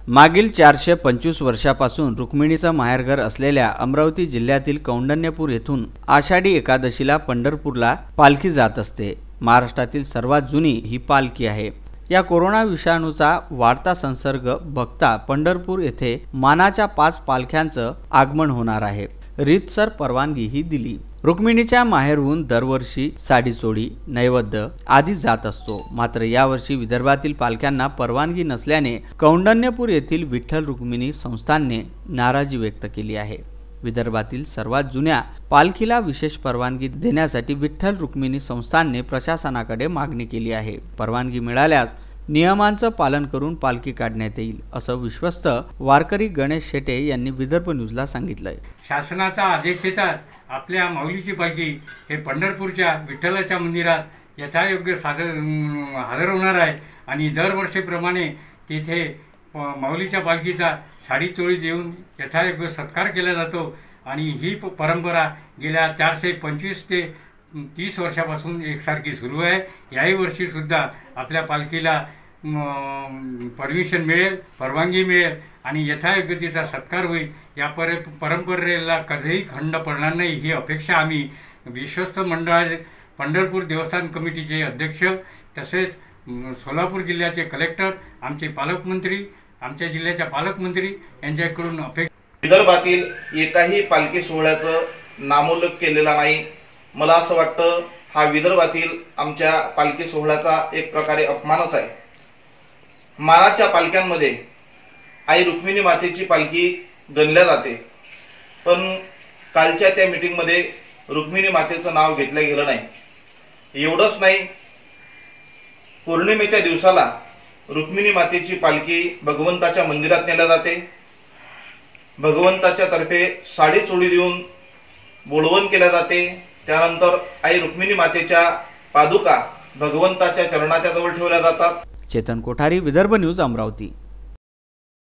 मागील 425 वर्षापासून रुक्मिणीचं माहेरघर असलेल्या अमरावती जिल्ह्यातील कौंडण्यपूर येथून आषाढी एकादशीला पंढरपूरला पालखी जात असते। महाराष्ट्रातील सर्वात जुनी ही पालखी आहे। या कोरोना विषाणूचा वाढता संसर्ग बघता पंढरपूर येथे मानाच्या 5 पालख्यांचं आगमन होणार आहे। रीतसर परवानगी ही दिली। रुक्मिणीच्या माहेरहून दरवर्षी साडी चोळी, नैवेद्य आदी जात असतो। मात्र यावर्षी विदर्भातील पालख्यांना परवानगी नसल्याने कौंडण्यपूर येथील विठ्ठल रुक्मिणी संस्थानने नाराजी व्यक्त केली आहे। विदर्भातील सर्वात जुन्या पालखीला विशेष परवानगी देण्यासाठी विठ्ठल रुक्मिणी संस्थानने प्रशासनाकडे मागणी केली आहे। परवानगी मिळाल्यास नियमांचं पालन करून पालखी काढण्यात येईल, असं विश्वस्त वारकरी गणेश शेटे यांनी विदर्भ न्यूजला सांगितलंय। शासनाचा आदेशानुसार आपल्या माऊलीची पालखी हे पंढरपूरच्या विठ्ठलाच्या मंदिरात यथायोग्य हजर होणार आहे आणि दरवर्षीप्रमाणे तिथे माऊलीच्या पालखीचा साडी चोळी देऊन यथायोग्य सत्कार केला जातो आणि ही परंपरा गेल्या 425 ते 30 वर्षापासून एकसारखी सुरू आहे। याही वर्षी सुद्धा आपल्या पालखीला परमिशन मिळेल, परवानगी मिळेल आणि यथायोग्य तिचा सत्कार होईल। या परंपरेला कधीही खंड पडणार नाही ही अपेक्षा आम्ही विश्वस्त मंडळा पंढरपूर देवस्थान कमिटीचे अध्यक्ष तसेच सोलापूर जिल्ह्याचे कलेक्टर, आमचे पालकमंत्री, आमच्या जिल्ह्याच्या पालकमंत्री यांच्याकडून अपेक्षा। विदर्भातील एकाही पालखी सोहळ्याचं नामोल्लेख केलेला नाही। मला असं वाटतं हा विदर्भातील आमच्या पालखी सोहळ्याचा एक प्रकारे अपमानच आहे। मानाच्या पालख्यांमध्ये आई रुक्मिणी मातेची पालखी गणल्या जाते, पण कालच्या त्या मीटिंगमध्ये रुक्मिणी मातेचं नाव घेतलं गेलं नाही। एवढंच नाही, पौर्णिमेच्या दिवसाला रुक्मिणी मातेची पालखी भगवंताच्या मंदिरात नेल्या जाते। भगवंताच्या तर्फे साडी चोळी देऊन बोलवण केल्या जाते। त्यानंतर आई रुक्मिणी मातेच्या पादुका भगवंताच्या चरणाच्या जवळ ठेवल्या जातात। चेतन कोठारी, विदर्भ न्यूज, अमरावती।